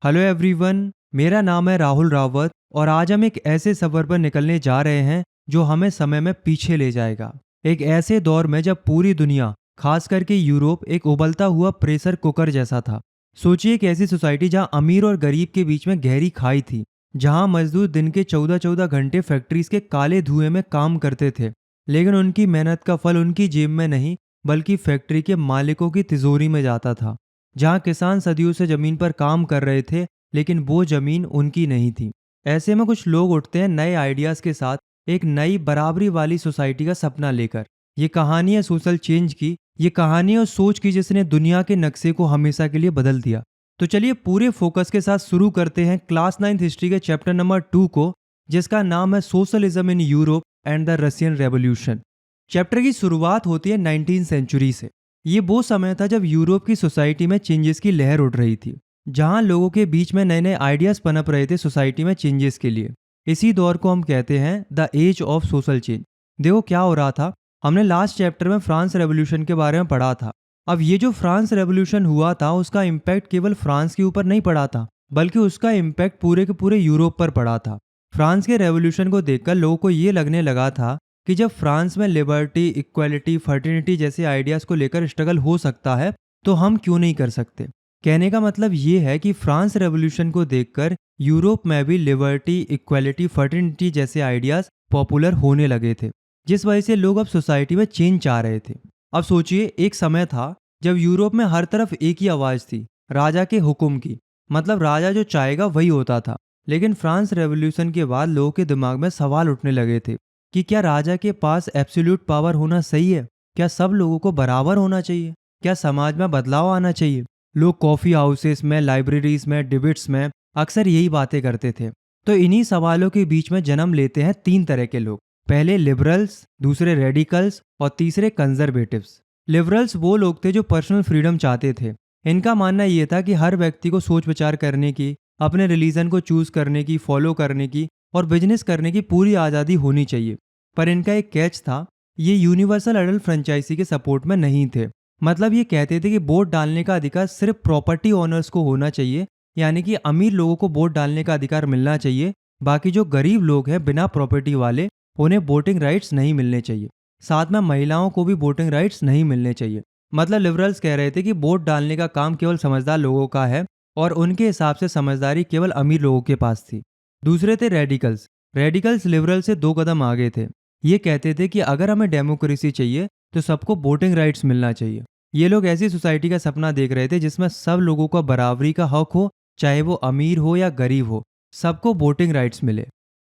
Hello everyone, मेरा नाम है राहुल रावत और आज हम एक ऐसे सफ़र पर निकलने जा रहे हैं जो हमें समय में पीछे ले जाएगा। एक ऐसे दौर में जब पूरी दुनिया, खास करके यूरोप, एक उबलता हुआ प्रेशर कुकर जैसा था। सोचिए एक ऐसी सोसाइटी जहां अमीर और गरीब के बीच में गहरी खाई थी, जहां मजदूर दिन के 14-14 घंटे फैक्ट्रीज के काले धुएं में काम करते थे, लेकिन उनकी मेहनत का फल उनकी जेब में नहीं बल्कि फैक्ट्री के मालिकों की तिजोरी में जाता था। जहां किसान सदियों से जमीन पर काम कर रहे थे, लेकिन वो जमीन उनकी नहीं थी। ऐसे में कुछ लोग उठते हैं नए आइडियाज के साथ, एक नई बराबरी वाली सोसाइटी का सपना लेकर। ये कहानी है सोशल चेंज की, ये कहानी है उस सोच की जिसने दुनिया के नक्शे को हमेशा के लिए बदल दिया। तो चलिए पूरे फोकस के साथ शुरू करते हैं क्लास 9 हिस्ट्री के चैप्टर नंबर 2 को, जिसका नाम है socialism in Europe and the Russian revolution. Chapter की शुरुआत होती है 19th सेंचुरी से। ये वो समय था जब यूरोप की सोसाइटी में चेंजेस की लहर उठ रही थी, जहां लोगों के बीच में नए नए आइडियाज पनप रहे थे सोसाइटी में चेंजेस के लिए। इसी दौर को हम कहते हैं the age of social change. देखो क्या हो रहा था, हमने लास्ट चैप्टर में फ्रांस रेवोल्यूशन के बारे में पढ़ा था। अब ये जो फ्रांस रेवोल्यूशन हुआ था, उसका इम्पैक्ट केवल फ्रांस के ऊपर नहीं पड़ा था, बल्कि उसका इम्पैक्ट पूरे के पूरे यूरोप पर पड़ा था। फ्रांस के रेवोल्यूशन को देखकर लोगों को ये लगने लगा था कि जब फ्रांस में लिबर्टी, इक्वालिटी, फर्टिनिटी जैसे आइडियाज को लेकर स्ट्रगल हो सकता है, तो हम क्यों नहीं कर सकते। कहने का मतलब ये है कि फ्रांस रेवोल्यूशन को देखकर यूरोप में भी लिबर्टी, इक्वालिटी, फर्टिनिटी जैसे आइडियाज पॉपुलर होने लगे थे, जिस वजह से लोग अब सोसाइटी में चेंज चाह रहे थे। अब सोचिए एक समय था जब यूरोप में हर तरफ एक ही आवाज थी, राजा के हुक्म की। मतलब राजा जो चाहेगा वही होता था। लेकिन फ्रांस रेवोल्यूशन के बाद लोगों के दिमाग में सवाल उठने लगे थे कि क्या राजा के पास एब्सोल्यूट पावर होना सही है? क्या सब लोगों को बराबर होना चाहिए? क्या समाज में बदलाव आना चाहिए? लोग कॉफी हाउसेस में, लाइब्रेरीज में, डिबेट्स में अक्सर यही बातें करते थे। तो इन्हीं सवालों के बीच में जन्म लेते हैं तीन तरह के लोग। पहले लिबरल्स, दूसरे रेडिकल्स और तीसरे कंजर्वेटिव्स। लिबरल्स वो लोग थे जो पर्सनल फ्रीडम चाहते थे। इनका मानना ये था कि हर व्यक्ति को सोच विचार करने की, अपने रिलीजन को चूज करने की, फॉलो करने की और बिजनेस करने की पूरी आज़ादी होनी चाहिए। पर इनका एक कैच था, ये यूनिवर्सल अडल्ट फ्रेंचाइजी के सपोर्ट में नहीं थे। मतलब ये कहते थे कि वोट डालने का अधिकार सिर्फ प्रॉपर्टी ओनर्स को होना चाहिए, यानी कि अमीर लोगों को वोट डालने का अधिकार मिलना चाहिए। बाकी जो गरीब लोग हैं बिना प्रॉपर्टी वाले, उन्हें वोटिंग राइट्स नहीं मिलने चाहिए। साथ में महिलाओं को भी वोटिंग राइट्स नहीं मिलने चाहिए। मतलब लिबरल्स कह रहे थे कि वोट डालने का काम केवल समझदार लोगों का है और उनके हिसाब से समझदारी केवल अमीर लोगों के पास थी। दूसरे थे रेडिकल्स। रेडिकल्स लिबरल से 2 कदम आगे थे। ये कहते थे कि अगर हमें डेमोक्रेसी चाहिए तो सबको वोटिंग राइट्स मिलना चाहिए। ये लोग ऐसी सोसाइटी का सपना देख रहे थे जिसमें सब लोगों का बराबरी का हक हो, चाहे वो अमीर हो या गरीब हो, सबको वोटिंग राइट्स मिले।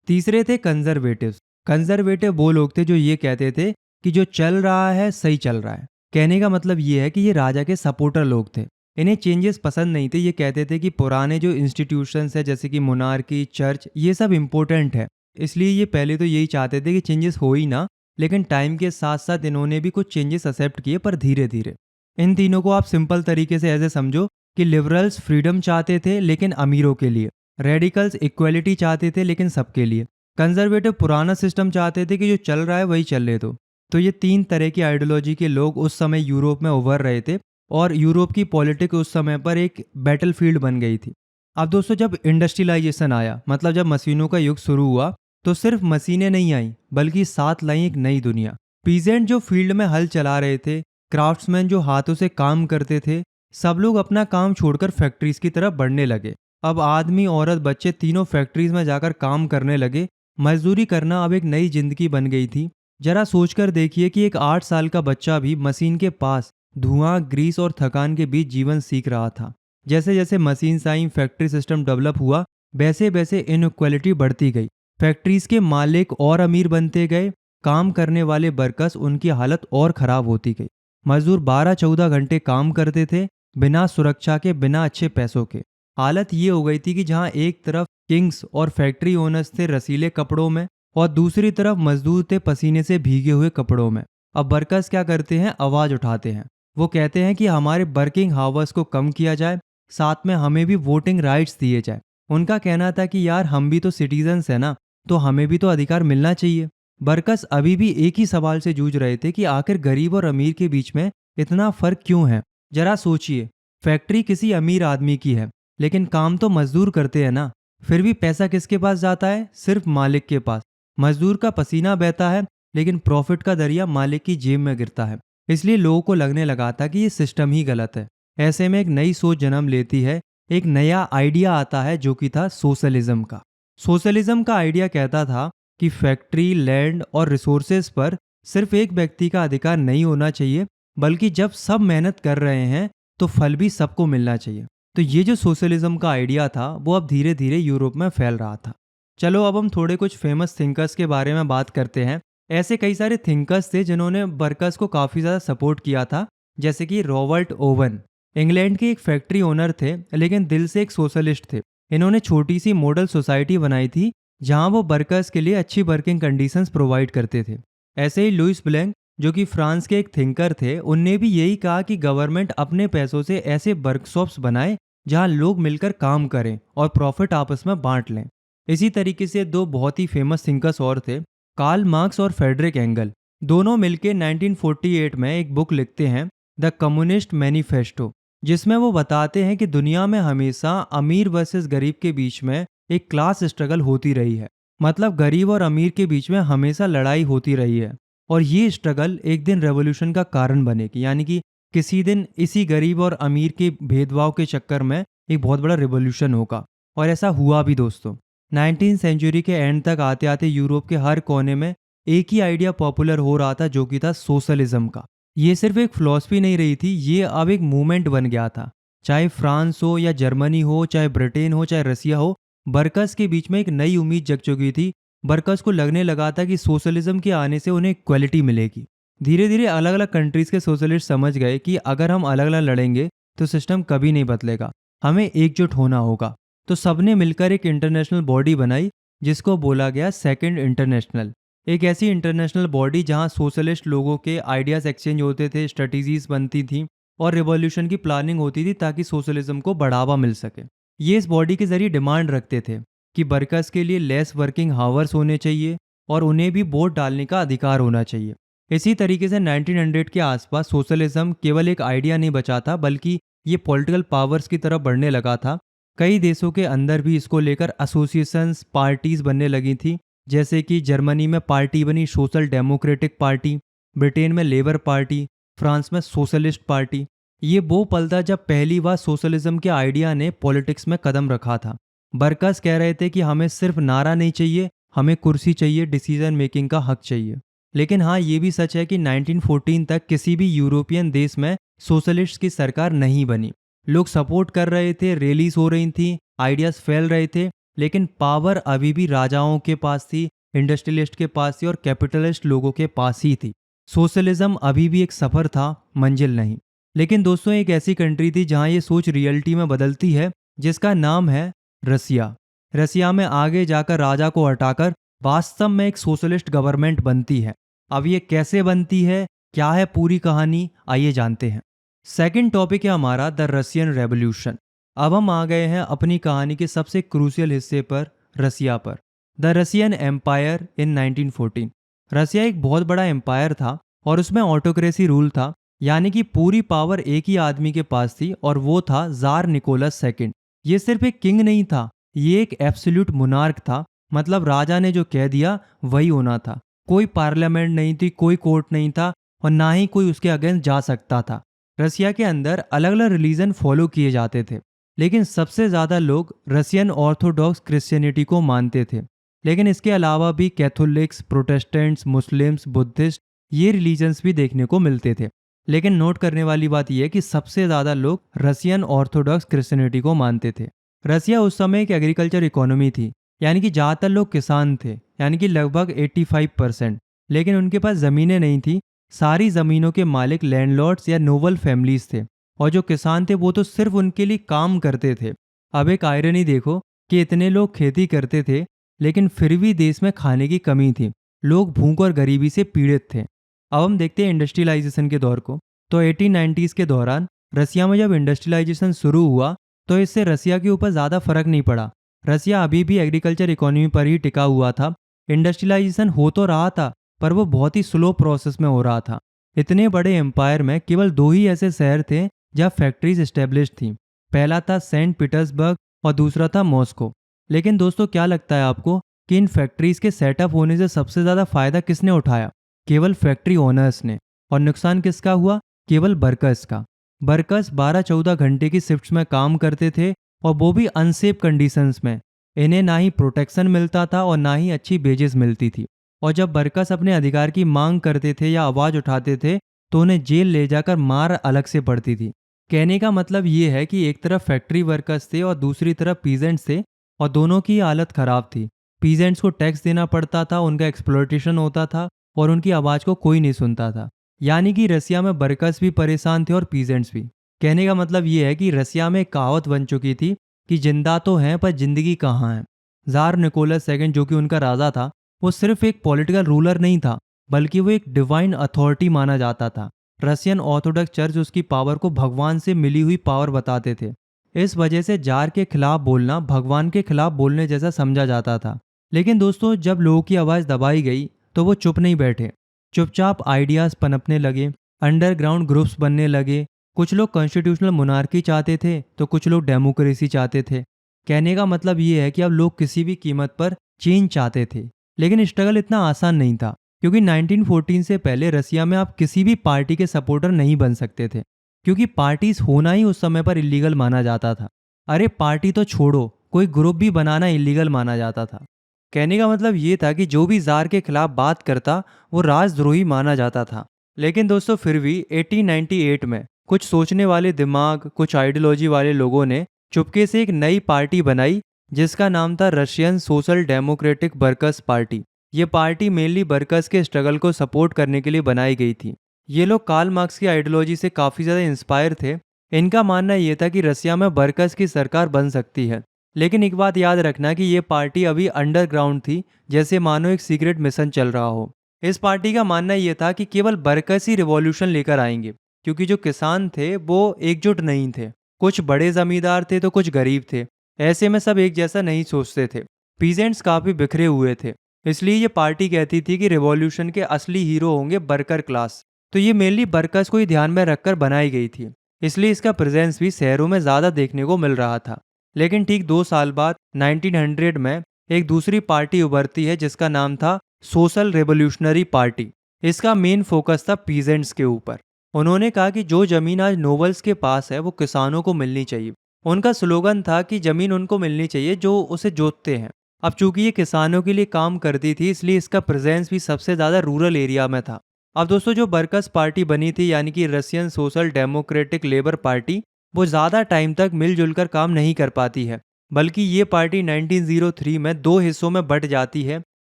तीसरे थे कंजर्वेटिव्स। कंजर्वेटिव वो लोग थे जो ये कहते थे कि जो चल रहा है सही चल रहा है। कहने का मतलब ये है कि ये राजा के सपोर्टर लोग थे। इन्हें चेंजेस पसंद नहीं थे। ये कहते थे कि पुराने जो इंस्टीट्यूशंस है जैसे कि मोनार्की, चर्च, ये सब इम्पोर्टेंट है। इसलिए ये पहले तो यही चाहते थे कि चेंजेस हो ही ना, लेकिन टाइम के साथ साथ इन्होंने भी कुछ चेंजेस एक्सेप्ट किए, पर धीरे धीरे। इन तीनों को आप सिंपल तरीके से ऐसे समझो कि लिबरल्स फ्रीडम चाहते थे लेकिन अमीरों के लिए, रेडिकल्स इक्वलिटी चाहते थे लेकिन सबके लिए, कंजर्वेटिव पुराना सिस्टम चाहते थे कि जो चल रहा है वही चलने दो। तो ये तीन तरह की आइडियोलॉजी के लोग उस समय यूरोप में उभर रहे थे और यूरोप की पॉलिटिक्स उस समय पर एक बैटलफील्ड बन गई थी। अब दोस्तों जब इंडस्ट्रियलाइजेशन आया, मतलब जब मशीनों का युग शुरू हुआ, तो सिर्फ मशीनें नहीं आई बल्कि साथ लाई एक नई दुनिया। पीजेंट जो फील्ड में हल चला रहे थे, क्राफ्ट्समैन जो हाथों से काम करते थे, सब लोग अपना काम छोड़कर फैक्ट्रीज की तरफ बढ़ने लगे। अब आदमी, औरत, बच्चे तीनों फैक्ट्रीज में जाकर काम करने लगे। मजदूरी करना अब एक नई जिंदगी बन गई थी। जरा सोचकर देखिए कि एक 8 साल का बच्चा भी मशीन के पास धुआं, ग्रीस और थकान के बीच जीवन सीख रहा था। जैसे जैसे मशीन आई, फैक्ट्री सिस्टम डेवलप हुआ, वैसे वैसे इनइक्वालिटी बढ़ती गई। फैक्ट्रीज के मालिक और अमीर बनते गए, काम करने वाले वर्कर्स, उनकी हालत और खराब होती गई। मजदूर 12-14 घंटे काम करते थे, बिना सुरक्षा के, बिना अच्छे पैसों के। हालत ये हो गई थी कि जहाँ एक तरफ किंग्स और फैक्ट्री ओनर्स थे रसीले कपड़ों में, और दूसरी तरफ मजदूर थे पसीने से भीगे हुए कपड़ों में। अब वर्कर्स क्या करते हैं, आवाज उठाते हैं। वो कहते हैं कि हमारे वर्किंग हावर्स को कम किया जाए, साथ में हमें भी वोटिंग राइट्स दिए जाए। उनका कहना था कि यार हम भी तो सिटीजन्स है ना, तो हमें भी तो अधिकार मिलना चाहिए। वर्कर्स अभी भी एक ही सवाल से जूझ रहे थे कि आखिर गरीब और अमीर के बीच में इतना फर्क क्यों है। जरा सोचिए, फैक्ट्री किसी अमीर आदमी की है, लेकिन काम तो मजदूर करते हैं ना। फिर भी पैसा किसके पास जाता है? सिर्फ मालिक के पास। मजदूर का पसीना बहता है, लेकिन प्रॉफिट का दरिया मालिक की जेब में गिरता है। इसलिए लोगों को लगने लगा था कि ये सिस्टम ही गलत है। ऐसे में एक नई सोच जन्म लेती है, एक नया आइडिया आता है जो कि था सोशलिज्म का। सोशलिज्म का आइडिया कहता था कि फैक्ट्री, लैंड और रिसोर्सेज पर सिर्फ एक व्यक्ति का अधिकार नहीं होना चाहिए, बल्कि जब सब मेहनत कर रहे हैं तो फल भी सबको मिलना चाहिए। तो ये जो सोशलिज्म का आइडिया था वो अब धीरे धीरे यूरोप में फैल रहा था। चलो अब हम थोड़े कुछ फेमस थिंकर्स के बारे में बात करते हैं। ऐसे कई सारे थिंकर्स थे जिन्होंने वर्कर्स को काफ़ी ज़्यादा सपोर्ट किया था। जैसे कि रॉबर्ट ओवन, इंग्लैंड के एक फैक्ट्री ओनर थे, लेकिन दिल से एक सोशलिस्ट थे। इन्होंने छोटी सी मॉडल सोसाइटी बनाई थी जहां वो वर्कर्स के लिए अच्छी वर्किंग कंडीशंस प्रोवाइड करते थे। ऐसे ही लुइस ब्लैंक, जो कि फ्रांस के एक थिंकर थे, उनने भी यही कहा कि गवर्नमेंट अपने पैसों से ऐसे वर्कशॉप्स बनाए जहां लोग मिलकर काम करें और प्रॉफिट आपस में बांट लें। इसी तरीके से दो बहुत ही फेमस थिंकर्स और थे, कार्ल मार्क्स और फ्रेडरिक एंगल। दोनों मिलकर 1948 में एक बुक लिखते हैं, द कम्युनिस्ट मैनिफेस्टो, जिसमें वो बताते हैं कि दुनिया में हमेशा अमीर वर्सेस गरीब के बीच में एक क्लास स्ट्रगल होती रही है। मतलब गरीब और अमीर के बीच में हमेशा लड़ाई होती रही है, और ये स्ट्रगल एक दिन रेवोल्यूशन का कारण बनेगी। यानी कि किसी दिन इसी गरीब और अमीर के भेदभाव के चक्कर में एक बहुत बड़ा रेवोल्यूशन होगा। और ऐसा हुआ भी दोस्तों। 19वीं सेंचुरी के एंड तक आते आते यूरोप के हर कोने में एक ही आइडिया पॉपुलर हो रहा था, जो कि था सोशलिज्म का। ये सिर्फ एक फिलॉसफी नहीं रही थी, ये अब एक मूवमेंट बन गया था। चाहे फ्रांस हो या जर्मनी हो, चाहे ब्रिटेन हो, चाहे रसिया हो, वर्कर्स के बीच में एक नई उम्मीद जग चुकी थी। वर्कर्स को लगने लगा था कि सोशलिज्म के आने से उन्हें इक्वलिटी मिलेगी। धीरे धीरे अलग अलग कंट्रीज के सोशलिस्ट समझ गए कि अगर हम अलग अलग लड़ेंगे तो सिस्टम कभी नहीं बदलेगा, हमें एकजुट होना होगा। तो सबने मिलकर एक इंटरनेशनल बॉडी बनाई जिसको बोला गया सेकंड इंटरनेशनल। एक ऐसी इंटरनेशनल बॉडी जहां सोशलिस्ट लोगों के आइडियाज एक्सचेंज होते थे, स्ट्रेटजीज बनती थी और रिवॉल्यूशन की प्लानिंग होती थी ताकि सोशलिज्म को बढ़ावा मिल सके। ये इस बॉडी के जरिए डिमांड रखते थे कि वर्कर्स के लिए लेस वर्किंग हावर्स होने चाहिए और उन्हें भी वोट डालने का अधिकार होना चाहिए। इसी तरीके से 1900 के आसपास सोशलिज्म केवल एक आइडिया नहीं बचा था, बल्कि ये पॉलिटिकल पावर्स की तरफ बढ़ने लगा था। कई देशों के अंदर भी इसको लेकर एसोसिएशंस, पार्टीज बनने लगी थी। जैसे कि जर्मनी में पार्टी बनी सोशल डेमोक्रेटिक पार्टी, ब्रिटेन में लेबर पार्टी, फ्रांस में सोशलिस्ट पार्टी। ये वो पल था जब पहली बार सोशलिज्म के आइडिया ने पॉलिटिक्स में कदम रखा था। वर्कर्स कह रहे थे कि हमें सिर्फ नारा नहीं चाहिए, हमें कुर्सी चाहिए, डिसीजन मेकिंग का हक चाहिए। लेकिन हाँ, ये भी सच है कि 1914 तक किसी भी यूरोपियन देश में सोशलिस्ट की सरकार नहीं बनी। लोग सपोर्ट कर रहे थे, रैलीज हो रही थी, आइडियाज फैल रहे थे, लेकिन पावर अभी भी राजाओं के पास थी, इंडस्ट्रियलिस्ट के पास थी और कैपिटलिस्ट लोगों के पास ही थी। सोशलिज्म अभी भी एक सफर था, मंजिल नहीं। लेकिन दोस्तों, एक ऐसी कंट्री थी जहां ये सोच रियलिटी में बदलती है, जिसका नाम है रसिया। रसिया में आगे जाकर राजा को हटाकर वास्तव में एक सोशलिस्ट गवर्नमेंट बनती है। अब ये कैसे बनती है, क्या है पूरी कहानी, आइए जानते हैं। सेकंड टॉपिक है हमारा द रसियन रेवोल्यूशन। अब हम आ गए हैं अपनी कहानी के सबसे क्रूशियल हिस्से पर, रसिया पर। The Russian empire in 1914। Russia एक बहुत बड़ा एम्पायर था और उसमें ऑटोक्रेसी रूल था, यानी कि पूरी पावर एक ही आदमी के पास थी और वो था जार निकोलस सेकंड। ये सिर्फ एक किंग नहीं था, ये एक एब्सोल्यूट मोनार्क था। मतलब राजा ने जो कह दिया वही होना था। कोई पार्लियामेंट नहीं थी, कोई कोर्ट नहीं था और ना ही कोई उसके अगेंस्ट जा सकता था। रसिया के अंदर अलग अलग रिलीजन फॉलो किए जाते थे, लेकिन सबसे ज़्यादा लोग रसियन ऑर्थोडॉक्स क्रिश्चियनिटी को मानते थे। लेकिन इसके अलावा भी कैथोलिक्स, प्रोटेस्टेंट्स, मुस्लिम्स, बुद्धिस्ट, ये रिलीजन्स भी देखने को मिलते थे। लेकिन नोट करने वाली बात यह है कि सबसे ज़्यादा लोग रसियन ऑर्थोडॉक्स क्रिश्चियनिटी को मानते थे। रसिया उस समय एक एग्रीकल्चर इकोनॉमी थी, यानी कि ज़्यादातर लोग किसान थे, यानी कि लगभग 85%। लेकिन उनके पास ज़मीनें नहीं थी। सारी ज़मीनों के मालिक लैंडलॉर्ड्स या नोबल फैमिलीज थे, और जो किसान थे वो तो सिर्फ उनके लिए काम करते थे। अब एक आयरनी देखो कि इतने लोग खेती करते थे, लेकिन फिर भी देश में खाने की कमी थी। लोग भूख और गरीबी से पीड़ित थे। अब हम देखते हैं इंडस्ट्रियलाइजेशन के दौर को। तो 1890s के दौरान रसिया में जब इंडस्ट्रियलाइजेशन शुरू हुआ तो इससे रसिया के ऊपर ज़्यादा फर्क नहीं पड़ा। रसिया अभी भी एग्रीकल्चर इकोनॉमी पर ही टिका हुआ था। इंडस्ट्रियलाइजेशन हो तो रहा था, पर वो बहुत ही स्लो प्रोसेस में हो रहा था। इतने बड़े एम्पायर में केवल 2 ही ऐसे शहर थे जहाँ फैक्ट्रीज एस्टेब्लिश थी। पहला था सेंट पीटर्सबर्ग और दूसरा था मॉस्को। लेकिन दोस्तों क्या लगता है आपको कि इन फैक्ट्रीज के सेटअप होने से सबसे ज़्यादा फायदा किसने उठाया? केवल फैक्ट्री ओनर्स ने। और नुकसान किसका हुआ? केवल वर्कर्स का। वर्कर्स 12-14 घंटे की शिफ्ट्स में काम करते थे और वो भी अनसेफ कंडीशंस में। इन्हें ना ही प्रोटेक्शन मिलता था और ना ही अच्छी वेजेस मिलती थी। और जब वर्कर्स अपने अधिकार की मांग करते थे या आवाज़ उठाते थे तो उन्हें जेल ले जाकर मार अलग से पड़ती थी। कहने का मतलब ये है कि एक तरफ फैक्ट्री वर्कर्स थे और दूसरी तरफ पीजेंट्स थे, और दोनों की हालत खराब थी। पीजेंट्स को टैक्स देना पड़ता था, उनका एक्सप्लॉयटेशन होता था और उनकी आवाज़ को कोई नहीं सुनता था। यानी कि रसिया में वर्कर्स भी परेशान थे और पीजेंट्स भी। कहने का मतलब ये है कि रसिया में एक कहावत बन चुकी थी कि जिंदा तो हैं पर जिंदगी कहाँ है। जार निकोलस सेकंड जो कि उनका राजा था, वो सिर्फ एक पॉलिटिकल रूलर नहीं था, बल्कि वो एक डिवाइन अथॉरिटी माना जाता था। रशियन ऑर्थोडॉक्स चर्च उसकी पावर को भगवान से मिली हुई पावर बताते थे। इस वजह से जार के खिलाफ बोलना भगवान के खिलाफ बोलने जैसा समझा जाता था। लेकिन दोस्तों जब लोगों की आवाज़ दबाई गई तो वो चुप नहीं बैठे। चुपचाप आइडियाज़ पनपने लगे, अंडरग्राउंड ग्रुप्स बनने लगे। कुछ लोग कॉन्स्टिट्यूशनल मोनार्की चाहते थे तो कुछ लोग डेमोक्रेसी चाहते थे। कहने का मतलब ये है कि अब लोग किसी भी कीमत पर चेंज चाहते थे। लेकिन स्ट्रगल इतना आसान नहीं था, क्योंकि 1914 से पहले रसिया में आप किसी भी पार्टी के सपोर्टर नहीं बन सकते थे, क्योंकि पार्टीज होना ही उस समय पर इलीगल माना जाता था। अरे पार्टी तो छोड़ो, कोई ग्रुप भी बनाना इलीगल माना जाता था। कहने का मतलब ये था कि जो भी जार के खिलाफ बात करता वो राजद्रोही माना जाता था। लेकिन दोस्तों फिर भी 1898 में कुछ सोचने वाले दिमाग, कुछ आइडियोलॉजी वाले लोगों ने चुपके से एक नई पार्टी बनाई जिसका नाम था Russian social democratic workers party. ये पार्टी मेनली वर्कर्स के स्ट्रगल को सपोर्ट करने के लिए बनाई गई थी। ये लोग कार्ल मार्क्स की आइडियोलॉजी से काफ़ी ज़्यादा इंस्पायर थे। इनका मानना ये था कि रसिया में वर्कर्स की सरकार बन सकती है। लेकिन एक बात याद रखना कि ये पार्टी अभी अंडरग्राउंड थी, जैसे मानो एक सीक्रेट मिशन चल रहा हो। इस पार्टी का मानना ये था कि केवल वर्कर्स ही रिवॉल्यूशन लेकर आएंगे, क्योंकि जो किसान थे वो एकजुट नहीं थे। कुछ बड़े जमींदार थे तो कुछ गरीब थे। ऐसे में सब एक जैसा नहीं सोचते थे। पीजेंट्स काफ़ी बिखरे हुए थे। इसलिए ये पार्टी कहती थी कि रिवॉल्यूशन के असली हीरो होंगे वर्कर क्लास। तो ये मेनली वर्कर्स को ही ध्यान में रखकर बनाई गई थी। इसलिए इसका प्रेजेंस भी शहरों में ज़्यादा देखने को मिल रहा था। लेकिन ठीक 2 साल बाद 1900 में एक दूसरी पार्टी उभरती है जिसका नाम था सोशल रेवोल्यूशनरी पार्टी। इसका मेन फोकस था पीजेंट्स के ऊपर। उन्होंने कहा कि जो जमीन आज नोबल्स के पास है वो किसानों को मिलनी चाहिए। उनका स्लोगन था कि जमीन उनको मिलनी चाहिए जो उसे जोतते हैं। अब चूंकि ये किसानों के लिए काम करती थी, इसलिए इसका प्रेजेंस भी सबसे ज़्यादा रूरल एरिया में था। अब दोस्तों जो वर्कर्स पार्टी बनी थी, यानी कि Russian social democratic labour party, वो ज़्यादा टाइम तक मिलजुल कर काम नहीं कर पाती है। बल्कि ये पार्टी 1903 में 2 हिस्सों में बट जाती है।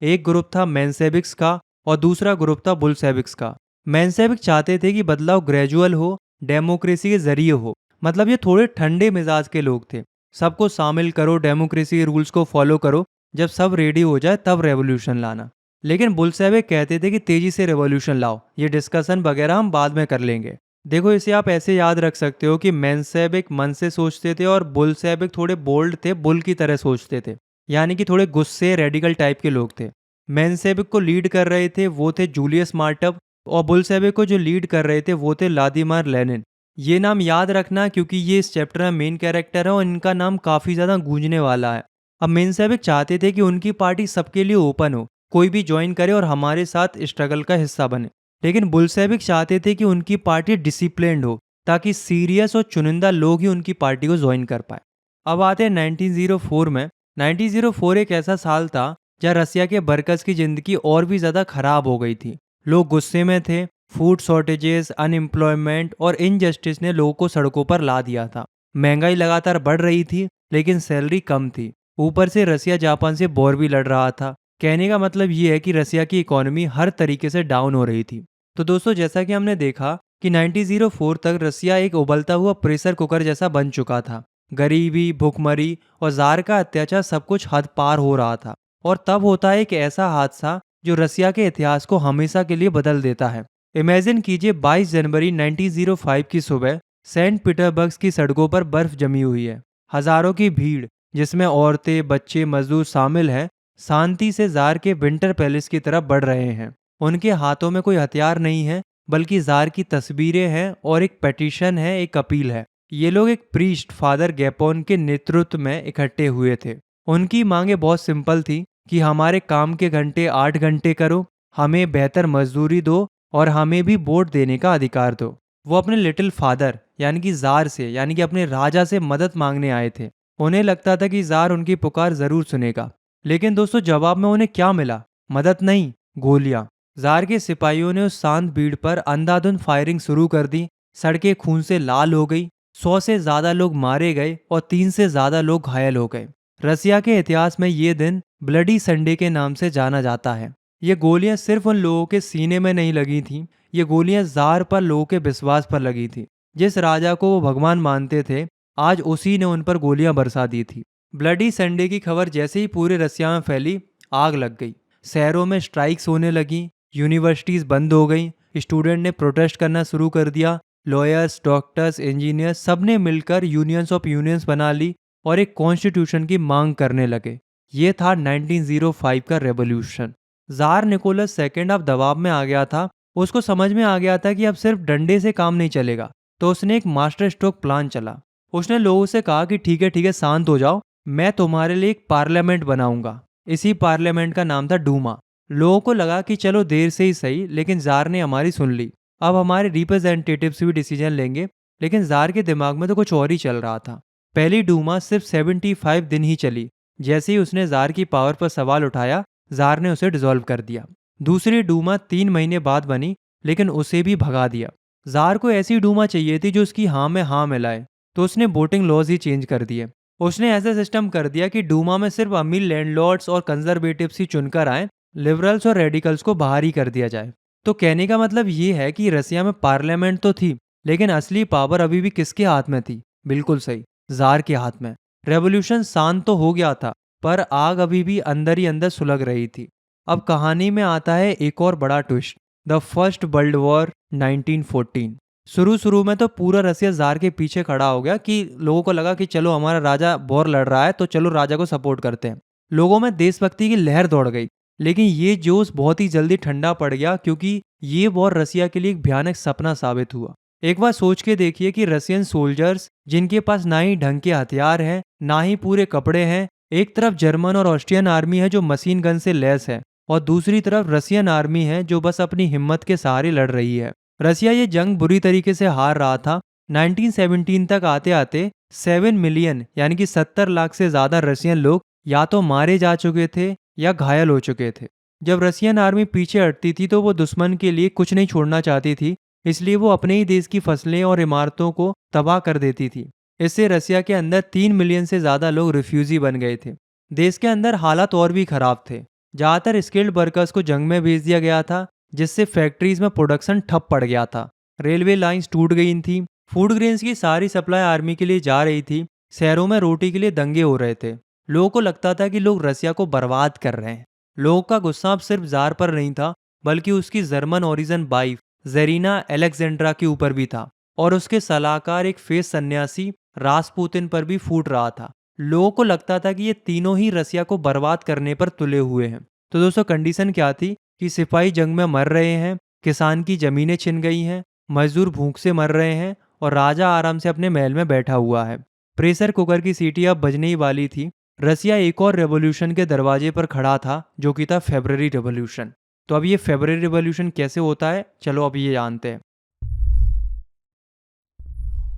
एक ग्रुप था मेंशेविक्स का और दूसरा ग्रुप था बुल्शेविक्स का। मेंशेविक चाहते थे कि बदलाव ग्रेजुअल हो, डेमोक्रेसी के जरिए हो। मतलब ये थोड़े ठंडे मिजाज के लोग थे। सबको शामिल करो, डेमोक्रेसी के रूल्स को फॉलो करो, जब सब रेडी हो जाए तब रेवोल्यूशन लाना। लेकिन बुल्शेविक कहते थे कि तेजी से रेवोल्यूशन लाओ, ये डिस्कशन वगैरह हम बाद में कर लेंगे। देखो इसे आप ऐसे याद रख सकते हो कि मेंशेविक मन से सोचते थे और बुल्शेविक थोड़े बोल्ड थे, बुल की तरह सोचते थे, यानी कि थोड़े गुस्से रेडिकल टाइप के लोग थे। मेंशेविक को लीड कर रहे थे वो थे जूलियस मार्टव, और बुल्शेविक को जो लीड कर रहे थे वो थे व्लादिमीर लेनिन। ये नाम याद रखना क्योंकि ये इस चैप्टर में मेन कैरेक्टर है और इनका नाम काफ़ी ज़्यादा गूंजने वाला है। अब मेंशेविक चाहते थे कि उनकी पार्टी सबके लिए ओपन हो, कोई भी ज्वाइन करे और हमारे साथ स्ट्रगल का हिस्सा बने। लेकिन बुल्शेविक चाहते थे कि उनकी पार्टी डिसिप्लिन्ड हो, ताकि सीरियस और चुनिंदा लोग ही उनकी पार्टी को ज्वाइन कर पाए। अब आते हैं 1904 में। 1904 एक ऐसा साल था जहाँ रसिया के वर्कर्स की ज़िंदगी और भी ज़्यादा खराब हो गई थी। लोग गुस्से में थे। फूड शॉर्टेजेस, अनएम्प्लॉयमेंट और इनजस्टिस ने लोगों को सड़कों पर ला दिया था। महंगाई लगातार बढ़ रही थी, लेकिन सैलरी कम थी। ऊपर से रसिया जापान से वॉर भी लड़ रहा था। कहने का मतलब ये है कि रसिया की इकोनॉमी हर तरीके से डाउन हो रही थी। तो दोस्तों जैसा कि हमने देखा कि 1904 तक रसिया एक उबलता हुआ प्रेशर कुकर जैसा बन चुका था। गरीबी, भुखमरी और जार का अत्याचार सब कुछ हद पार हो रहा था। और तब होता है एक ऐसा हादसा जो रसिया के इतिहास को हमेशा के लिए बदल देता है। इमेजिन कीजिए 22 जनवरी 1905 की सुबह सेंट पीटर्सबर्ग की सड़कों पर बर्फ जमी हुई है। हजारों की भीड़, जिसमें औरतें, बच्चे, मजदूर शामिल हैं, शांति से जार के विंटर पैलेस की तरफ बढ़ रहे हैं। उनके हाथों में कोई हथियार नहीं है, बल्कि जार की तस्वीरें हैं और एक पेटिशन है, एक अपील है। ये लोग एक प्रीस्ट फादर गैपोन के नेतृत्व में इकट्ठे हुए थे। उनकी मांगे बहुत सिंपल थी कि हमारे काम के घंटे 8 घंटे करो, हमें बेहतर मजदूरी दो और हमें भी वोट देने का अधिकार दो। वो अपने लिटिल फादर यानी कि जार से यानी कि अपने राजा से मदद मांगने आए थे। उन्हें लगता था कि जार उनकी पुकार जरूर सुनेगा। लेकिन दोस्तों, जवाब में उन्हें क्या मिला? मदद नहीं, गोलियां। जार के सिपाहियों ने उस शांत भीड़ पर अंधाधुंध फायरिंग शुरू कर दी। सड़कें खून से लाल हो गई, 100 से ज्यादा लोग मारे गए और 3 से ज्यादा लोग घायल हो गए। रसिया के इतिहास में ये दिन ब्लडी संडे के नाम से जाना जाता है। ये गोलियां सिर्फ उन लोगों के सीने में नहीं लगी थीं, ये गोलियां जार पर लोगों के विश्वास पर लगी थी। जिस राजा को वो भगवान मानते थे, आज उसी ने उन पर गोलियां बरसा दी थी। ब्लडी संडे की खबर जैसे ही पूरे रसिया में फैली, आग लग गई। शहरों में स्ट्राइक्स होने लगी, यूनिवर्सिटीज बंद हो गई, स्टूडेंट ने प्रोटेस्ट करना शुरू कर दिया। लॉयर्स, डॉक्टर्स, इंजीनियर्स सब ने मिलकर यूनियंस ऑफ यूनियंस बना ली और एक कॉन्स्टिट्यूशन की मांग करने लगे। ये था 1905 का रेवोल्यूशन। जार निकोलस सेकेंड अब दबाव में आ गया था। उसको समझ में आ गया था कि अब सिर्फ डंडे से काम नहीं चलेगा। तो उसने एक मास्टर स्ट्रोक प्लान चला। उसने लोगों से कहा कि ठीक है शांत हो जाओ, मैं तुम्हारे लिए एक पार्लियामेंट बनाऊंगा। इसी पार्लियामेंट का नाम था डूमा। लोगों को लगा कि चलो देर से ही सही, लेकिन जार ने हमारी सुन ली। अब हमारे रिप्रेजेंटेटिव्स भी डिसीजन लेंगे। लेकिन जार के दिमाग में तो कुछ और ही चल रहा था। पहली डूमा सिर्फ 75 दिन ही चली। जैसे ही उसने जार की पावर पर सवाल उठाया, जार ने उसे डिसॉल्व कर दिया। दूसरी डूमा 3 महीने बाद बनी, लेकिन उसे भी भगा दिया। जार को ऐसी डूमा चाहिए थी जो उसकी हाँ में हाँ मिलाए, तो उसने वोटिंग लॉज ही चेंज कर दिए। उसने ऐसा सिस्टम कर दिया कि डूमा में सिर्फ अमीर लैंडलॉर्ड्स और कंजर्वेटिव्स ही चुनकर आए, लिबरल्स और रेडिकल्स को बाहर ही कर दिया जाए। तो कहने का मतलब ये है कि रसिया में पार्लियामेंट तो थी, लेकिन असली पावर अभी भी किसके हाथ में थी? बिल्कुल सही, जार के हाथ में। रेवोल्यूशन शांत तो हो गया था, पर आग अभी भी अंदर ही अंदर सुलग रही थी। अब कहानी में आता है एक और बड़ा twist, the first world war 1914। शुरू में तो पूरा रसिया जार के पीछे खड़ा हो गया कि लोगों को लगा कि चलो हमारा राजा वॉर लड़ रहा है तो चलो राजा को सपोर्ट करते हैं। लोगों में देशभक्ति की लहर दौड़ गई। लेकिन ये जोश बहुत ही जल्दी ठंडा पड़ गया, क्योंकि ये वॉर रसिया के लिए एक भयानक सपना साबित हुआ। एक बार सोच के देखिए कि रसियन सोल्जर्स जिनके पास ना ही ढंग के हथियार हैं, ना ही पूरे कपड़े हैं। एक तरफ जर्मन और ऑस्ट्रियन आर्मी है जो मशीन गन से लैस है, और दूसरी तरफ रसियन आर्मी है जो बस अपनी हिम्मत के सहारे लड़ रही है। रसिया ये जंग बुरी तरीके से हार रहा था। 1917 तक आते आते 7 मिलियन यानी कि 70 लाख से ज्यादा रसियन लोग या तो मारे जा चुके थे या घायल हो चुके थे। जब रसियन आर्मी पीछे हटती थी तो वो दुश्मन के लिए कुछ नहीं छोड़ना चाहती थी, इसलिए वो अपने ही देश की फसलें और इमारतों को तबाह कर देती थी। इससे रसिया के अंदर 3 मिलियन से ज्यादा लोग रिफ्यूजी बन गए थे। देश के अंदर हालात और भी खराब थे। ज्यादातर स्किल्ड वर्कर्स को जंग में भेज दिया गया था, जिससे फैक्ट्रीज में प्रोडक्शन ठप पड़ गया था। रेलवे लाइंस टूट गई थी। फूड ग्रेन्स की सारी सप्लाई आर्मी के लिए जा रही थी। शहरों में रोटी के लिए दंगे हो रहे थे। लोगों को लगता था कि लोग रसिया को बर्बाद कर रहे हैं। लोगों का गुस्सा अब सिर्फ जार पर नहीं था, बल्कि उसकी जर्मन ओरिजिन वाइफ जेरिना अलेक्जेंड्रा के ऊपर भी था, और उसके सलाहकार एक फेस सन्यासी रासपुतिन पर भी फूट रहा था। लोगों को लगता था कि ये तीनों ही रसिया को बर्बाद करने पर तुले हुए हैं। तो दोस्तों, कंडीशन क्या थी कि सिपाही जंग में मर रहे हैं, किसान की जमीनें छिन गई हैं, मजदूर भूख से मर रहे हैं, और राजा आराम से अपने महल में बैठा हुआ है। प्रेशर कुकर की सीटी अब बजने ही वाली थी। रसिया एक और रेवोल्यूशन के दरवाजे पर खड़ा था, जो कि था फेब्रुअरी रेवोल्यूशन। तो अब ये फेब्रुअरी रेवोल्यूशन कैसे होता है, चलो अब ये जानते हैं।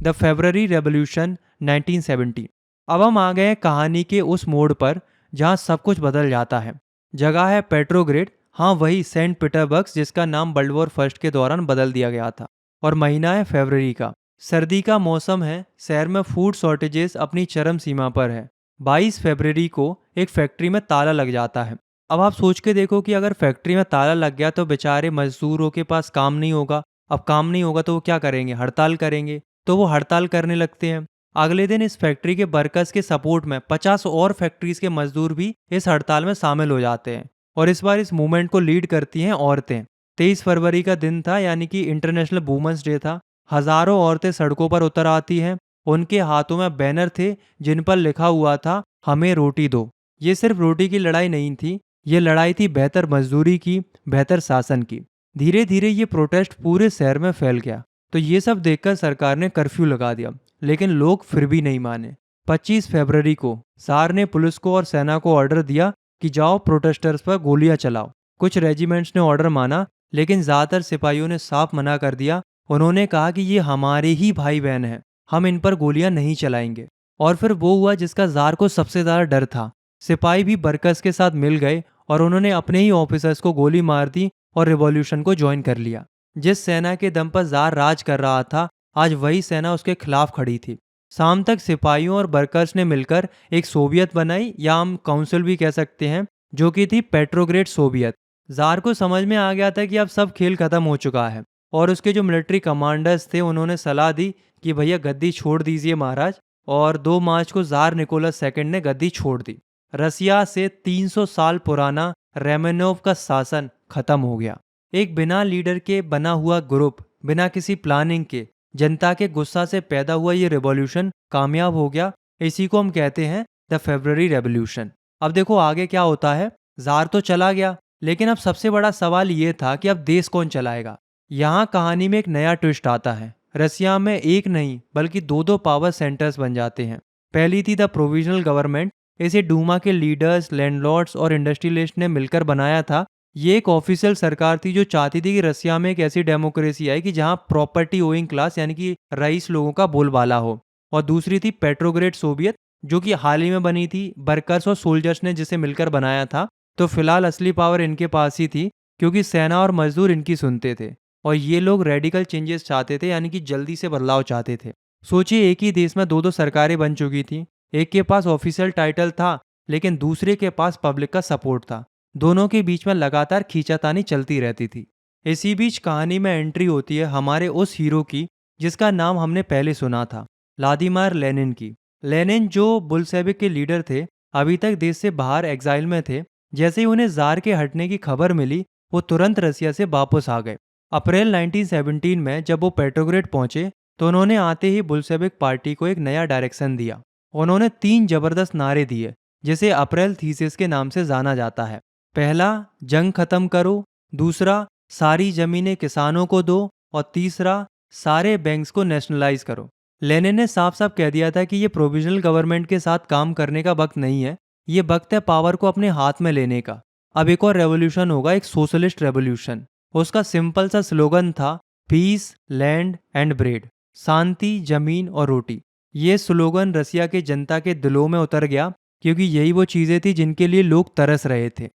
The February revolution 1970। अब हम आ गए कहानी के उस मोड़ पर जहां सब कुछ बदल जाता है। जगह है पेट्रोग्रेड, हाँ वही सेंट पीटर्सबर्ग जिसका नाम वर्ल्ड वॉर फर्स्ट के दौरान बदल दिया गया था। और महीना है फरवरी का। सर्दी का मौसम है। शहर में फूड शॉर्टेजेस अपनी चरम सीमा पर है। 22 फरवरी को एक फैक्ट्री में ताला लग जाता है। अब आप सोच के देखो कि अगर फैक्ट्री में ताला लग गया तो बेचारे मजदूरों के पास काम नहीं होगा। अब काम नहीं होगा तो वो क्या करेंगे? हड़ताल करेंगे। तो वो हड़ताल करने लगते हैं। अगले दिन इस फैक्ट्री के वर्कर्स के सपोर्ट में 50 और फैक्ट्रीज के मजदूर भी इस हड़ताल में शामिल हो जाते हैं, और इस बार इस मूवमेंट को लीड करती हैं औरतें। 23 फरवरी का दिन था, यानी कि इंटरनेशनल वुमेन्स डे था। हजारों औरतें सड़कों पर उतर आती हैं। उनके हाथों में बैनर थे जिन पर लिखा हुआ था, हमें रोटी दो। ये सिर्फ रोटी की लड़ाई नहीं थी, ये लड़ाई थी बेहतर मजदूरी की, बेहतर शासन की। धीरे धीरे ये प्रोटेस्ट पूरे शहर में फैल गया। तो ये सब देखकर सरकार ने कर्फ्यू लगा दिया। लेकिन लोग फिर भी नहीं माने। 25 फरवरी को ज़ार ने पुलिस को और सेना को ऑर्डर दिया कि जाओ प्रोटेस्टर्स पर गोलियां चलाओ। कुछ रेजिमेंट्स ने ऑर्डर माना, लेकिन ज़्यादातर सिपाहियों ने साफ मना कर दिया। उन्होंने कहा कि ये हमारे ही भाई बहन हैं, हम इन पर गोलियां नहीं चलाएंगे। और फिर वो हुआ जिसका ज़ार को सबसे ज़्यादा डर था। सिपाही भी बरकस के साथ मिल गए और उन्होंने अपने ही ऑफिसर्स को गोली मार दी और रिवॉल्यूशन को ज्वाइन कर लिया। जिस सेना के दम पर ज़ार राज कर रहा था, आज वही सेना उसके खिलाफ खड़ी थी। शाम तक सिपाहियों और वर्कर्स ने मिलकर एक सोवियत बनाई, या हम काउंसिल भी कह सकते हैं, जो कि थी पेट्रोग्रेड सोवियत। ज़ार को समझ में आ गया था कि अब सब खेल खत्म हो चुका है, और उसके जो मिलिट्री कमांडर्स थे उन्होंने सलाह दी कि भैया गद्दी छोड़ दीजिए महाराज। और 2 मार्च को ज़ार निकोलस सेकंड ने गद्दी छोड़ दी। रसिया से 300 साल पुराना रेमेनोव का शासन खत्म हो गया। एक बिना लीडर के बना हुआ ग्रुप, बिना किसी प्लानिंग के, जनता के गुस्सा से पैदा हुआ ये रिवॉल्यूशन कामयाब हो गया। इसी को हम कहते हैं द फेब्रुअरी रेवोल्यूशन। अब देखो आगे क्या होता है। ज़ार तो चला गया, लेकिन अब सबसे बड़ा सवाल ये था कि अब देश कौन चलाएगा। यहाँ कहानी में एक नया ट्विस्ट आता है। रसिया में एक नहीं बल्कि दो पावर सेंटर्स बन जाते हैं। पहली थी द प्रोविजनल गवर्नमेंट। इसे डूमा के लीडर्स, लैंडलॉर्ड्स और इंडस्ट्रियलिस्ट ने मिलकर बनाया था। ये एक ऑफिशियल सरकार थी जो चाहती थी कि रसिया में एक ऐसी डेमोक्रेसी आए कि जहां प्रॉपर्टी ओइंग क्लास यानी कि रईस लोगों का बोलबाला हो। और दूसरी थी पेट्रोग्रेड सोवियत, जो कि हाल ही में बनी थी। वर्कर्स और सोल्जर्स ने जिसे मिलकर बनाया था। तो फिलहाल असली पावर इनके पास ही थी, क्योंकि सेना और मजदूर इनकी सुनते थे। और ये लोग रेडिकल चेंजेस चाहते थे, यानी कि जल्दी से बदलाव चाहते थे। सोचिए, एक ही देश में दो सरकारें बन चुकी थी। एक के पास ऑफिशियल टाइटल था, लेकिन दूसरे के पास पब्लिक का सपोर्ट था। दोनों के बीच में लगातार खींचातानी चलती रहती थी। इसी बीच कहानी में एंट्री होती है हमारे उस हीरो की जिसका नाम हमने पहले सुना था, व्लादिमीर लेनिन की। लेनिन जो बुल्शेविक के लीडर थे, अभी तक देश से बाहर एग्जाइल में थे। जैसे ही उन्हें जार के हटने की खबर मिली, वो तुरंत रसिया से वापस आ गए। अप्रैल 1917 में जब वो पेट्रोग्रेड पहुंचे, तो उन्होंने आते ही बुल्शेविक पार्टी को एक नया डायरेक्शन दिया। उन्होंने 3 जबरदस्त नारे दिए, जिसे अप्रैल थीसिस के नाम से जाना जाता है। पहला, जंग खत्म करो। दूसरा, सारी जमीनें किसानों को दो। और तीसरा, सारे बैंक्स को नेशनलाइज करो। लेनिन ने साफ साफ कह दिया था कि ये प्रोविजनल गवर्नमेंट के साथ काम करने का वक्त नहीं है, ये वक्त है पावर को अपने हाथ में लेने का। अब एक और रेवोल्यूशन होगा, एक सोशलिस्ट रेवोल्यूशन। उसका सिंपल सा स्लोगन था, पीस, लैंड एंड ब्रेड, शांति, जमीन और रोटी। ये स्लोगन रसिया के जनता के दिलों में उतर गया, क्योंकि यही वो चीजें थी जिनके लिए लोग तरस रहे थे।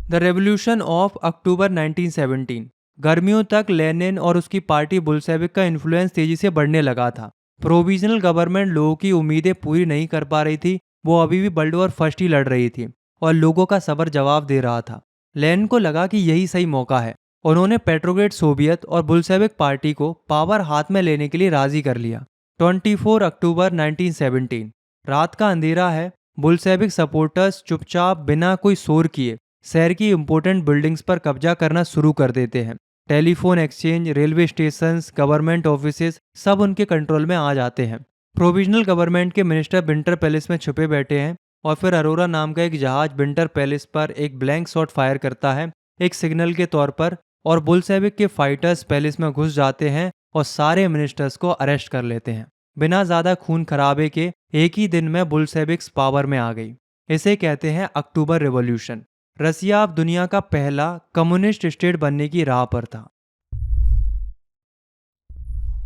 The revolution of October 1917। गर्मियों तक लेनिन और उसकी पार्टी बुल्शेविक का इन्फ्लुएंस तेजी से बढ़ने लगा था। प्रोविजनल गवर्नमेंट लोगों की उम्मीदें पूरी नहीं कर पा रही थी। वो अभी भी वर्ल्ड वॉर फर्स्ट ही लड़ रही थी और लोगों का सब्र जवाब दे रहा था। लेनिन को लगा कि यही सही मौका है। उन्होंने पेट्रोग्रेड सोवियत और बुल्शेविक पार्टी को पावर हाथ में लेने के लिए राजी कर लिया। 24 अक्टूबर 1917, रात का अंधेरा है। बुल्शेविक सपोर्टर्स चुपचाप बिना कोई शोर किए शहर की इंपॉर्टेंट बिल्डिंग्स पर कब्जा करना शुरू कर देते हैं। Telephone exchange, railway stations, government offices सब उनके कंट्रोल में आ जाते हैं। प्रोविजनल गवर्नमेंट के मिनिस्टर विंटर पैलेस में छुपे बैठे हैं। और फिर अरोरा नाम का एक जहाज विंटर पैलेस पर एक ब्लैंक शॉट फायर करता है, एक सिग्नल के तौर पर। और बुल्शेविक के फाइटर्स पैलेस में घुस जाते हैं और सारे मिनिस्टर्स को अरेस्ट कर लेते हैं। बिना ज्यादा खून खराबे के एक ही दिन में बुल्शेविक्स पावर में आ गई। इसे कहते हैं अक्टूबर रिवॉल्यूशन। रसिया अब दुनिया का पहला कम्युनिस्ट स्टेट बनने की राह पर था।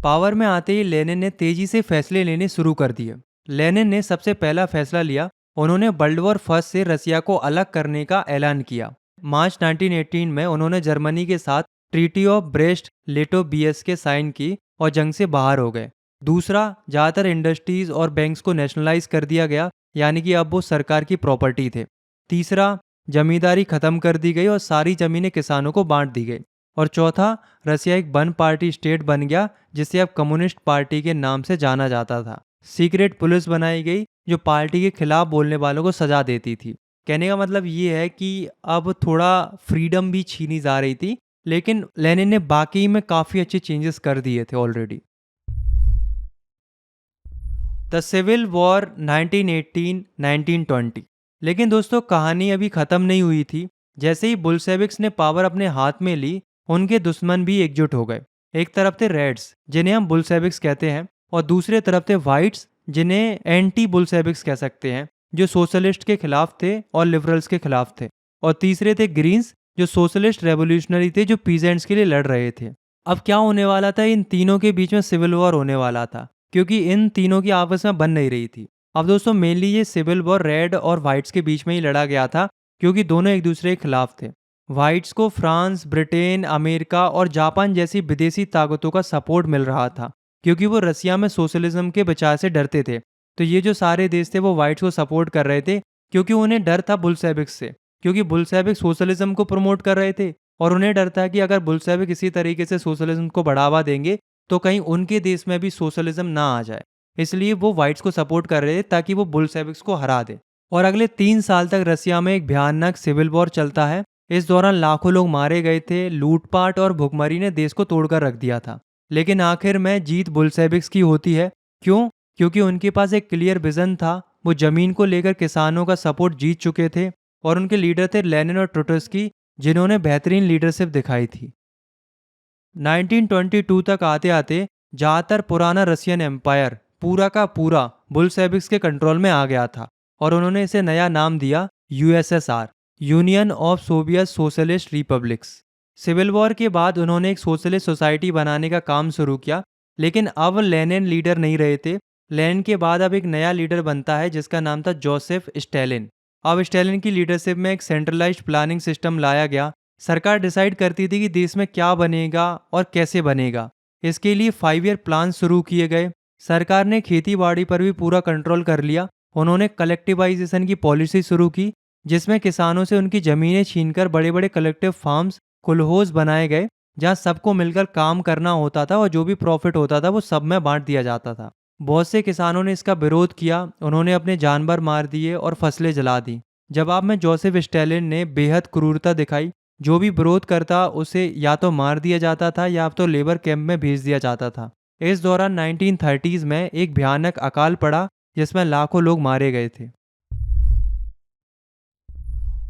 पावर में आते ही लेनिन ने तेजी से फैसले लेने शुरू कर दिए। लेनिन ने सबसे पहला फैसला लिया। उन्होंने वर्ल्ड वॉर फर्स्ट से रसिया को अलग करने का ऐलान किया। मार्च 1918 में उन्होंने जर्मनी के साथ ट्रीटी ऑफ ब्रेस्ट लिटोव के साइन की और जंग से बाहर हो गए। दूसरा, ज़्यादातर इंडस्ट्रीज और बैंक्स को नेशनलाइज कर दिया गया, यानी कि अब वो सरकार की प्रॉपर्टी थे। तीसरा, जमींदारी खत्म कर दी गई और सारी जमीनें किसानों को बांट दी गई। और चौथा, रसिया एक वन पार्टी स्टेट बन गया, जिसे अब कम्युनिस्ट पार्टी के नाम से जाना जाता था। सीक्रेट पुलिस बनाई गई जो पार्टी के खिलाफ बोलने वालों को सजा देती थी। कहने का मतलब ये है कि अब थोड़ा फ्रीडम भी छीनी जा रही थी, लेकिन लेनिन ने बाकी में काफ़ी अच्छे चेंजेस कर दिए थे ऑलरेडी। The civil war 1918-1920। लेकिन दोस्तों, कहानी अभी ख़त्म नहीं हुई थी। जैसे ही बुल्शेविक्स ने पावर अपने हाथ में ली, उनके दुश्मन भी एकजुट हो गए। एक तरफ थे रेड्स जिन्हें हम बुल्शेविक्स कहते हैं, और दूसरे तरफ थे व्हाइट्स जिन्हें एंटी बुल्शेविक्स कह सकते हैं, जो सोशलिस्ट के खिलाफ थे और लिबरल्स के खिलाफ थे। और तीसरे थे ग्रीन्स, जो सोशलिस्ट रेवोल्यूशनरी थे, जो पीजेंट्स के लिए लड़ रहे थे। अब क्या होने वाला था, इन तीनों के बीच में सिविल वॉर होने वाला था, क्योंकि इन तीनों की आपस में बन नहीं रही थी। अब दोस्तों मेनली ये सिविल वॉर रेड और व्हाइट्स के बीच में ही लड़ा गया था, क्योंकि दोनों एक दूसरे के खिलाफ थे। व्हाइट्स को फ्रांस, ब्रिटेन, अमेरिका और जापान जैसी विदेशी ताकतों का सपोर्ट मिल रहा था, क्योंकि वो रसिया में सोशलिज्म के बचाव से डरते थे। तो ये जो सारे देश थे वो व्हाइट्स को सपोर्ट कर रहे थे, क्योंकि उन्हें डर था बुल्शेविक्स से, क्योंकि बुल्शेविक सोशलिज्म को प्रमोट कर रहे थे, और उन्हें डर था कि अगर बुल्शेविक इसी तरीके से सोशलिज्म को बढ़ावा देंगे तो कहीं उनके देश में भी सोशलिज्म ना आ जाए। इसलिए वो व्हाइट्स को सपोर्ट कर रहे थे ताकि वो बुल्शेविक्स को हरा दे। और अगले 3 साल तक रसिया में एक भयानक सिविल वॉर चलता है। इस दौरान लाखों लोग मारे गए थे, लूटपाट और भुखमरी ने देश को तोड़कर रख दिया था। लेकिन आखिर में जीत बुल्शेविक्स की होती है। क्यों? क्योंकि उनके पास एक क्लियर विजन था। वो जमीन को लेकर किसानों का सपोर्ट जीत चुके थे, और उनके लीडर थे लेनिन और ट्रोट्स्की, जिन्होंने बेहतरीन लीडरशिप दिखाई थी। 1922 तक आते आते ज़्यादातर पुराना रशियन एम्पायर पूरा का पूरा बुल्शेविक्स के कंट्रोल में आ गया था, और उन्होंने इसे नया नाम दिया USSR, union of Soviet socialist republics. Civil war के बाद उन्होंने एक सोशलिस्ट सोसाइटी बनाने का काम शुरू किया, लेकिन अब लेनिन लीडर नहीं रहे थे। लेनिन के बाद अब एक नया लीडर बनता है जिसका नाम था जोसेफ स्टालिन। अब स्टालिन की लीडरशिप में एक सेंट्रलाइज्ड प्लानिंग सिस्टम लाया गया। सरकार डिसाइड करती थी कि देश में क्या बनेगा और कैसे बनेगा। इसके लिए 5 ईयर प्लान शुरू किए गए। सरकार ने खेती बाड़ी पर भी पूरा कंट्रोल कर लिया। उन्होंने कलेक्टिवाइजेशन की पॉलिसी शुरू की, जिसमें किसानों से उनकी जमीनें छीनकर बड़े बड़े कलेक्टिव फार्म्स, कुलहोज बनाए गए, जहां सबको मिलकर काम करना होता था और जो भी प्रॉफिट होता था वो सब में बांट दिया जाता था। बहुत से किसानों ने इसका विरोध किया, उन्होंने अपने जानवर मार दिए और फसलें जला दी। जवाब में जोसेफ स्टालिन ने बेहद क्रूरता दिखाई। जो भी विरोध करता उसे या तो मार दिया जाता था या तो लेबर कैंप में भेज दिया जाता था। इस दौरान 1930s में एक भयानक अकाल पड़ा, जिसमें लाखों लोग मारे गए थे।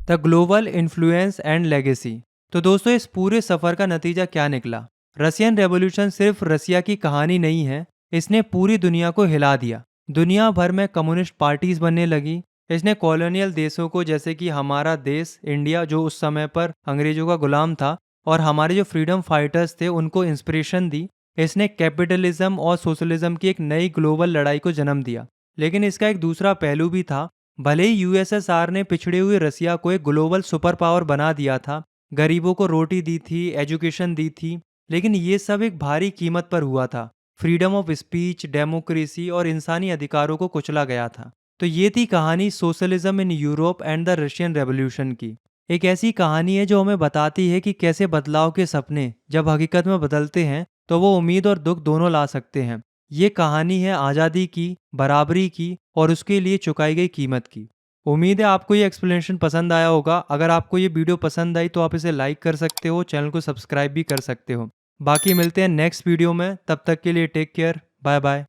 The global influence and legacy. तो दोस्तों इस पूरे सफर का नतीजा क्या निकला? रशियन रेवोल्यूशन सिर्फ रसिया की कहानी नहीं है, इसने पूरी दुनिया को हिला दिया। दुनिया भर में कम्युनिस्ट पार्टीज बनने लगी। इसने कॉलोनियल देशों को, जैसे कि हमारा देश इंडिया जो उस समय पर अंग्रेजों का गुलाम था, और हमारे जो फ्रीडम फाइटर्स थे, उनको इंस्पिरेशन दी। इसने कैपिटलिज्म और सोशलिज्म की एक नई ग्लोबल लड़ाई को जन्म दिया। लेकिन इसका एक दूसरा पहलू भी था। भले ही यूएसएसआर ने पिछड़े हुए रसिया को एक ग्लोबल सुपर पावर बना दिया था, गरीबों को रोटी दी थी, एजुकेशन दी थी, लेकिन ये सब एक भारी कीमत पर हुआ था। फ्रीडम ऑफ स्पीच, डेमोक्रेसी और इंसानी अधिकारों को कुचला गया था। तो ये थी कहानी socialism in Europe and the Russian revolution की। एक ऐसी कहानी है जो हमें बताती है कि कैसे बदलाव के सपने जब हकीकत में बदलते हैं तो वो उम्मीद और दुख दोनों ला सकते हैं। ये कहानी है आज़ादी की, बराबरी की और उसके लिए चुकाई गई कीमत की। उम्मीद है आपको ये एक्सप्लेनेशन पसंद आया होगा। अगर आपको ये वीडियो पसंद आई तो आप इसे लाइक कर सकते हो, चैनल को सब्सक्राइब भी कर सकते हो। बाकी मिलते हैं नेक्स्ट वीडियो में, तब तक के लिए टेक केयर, बाय बाय।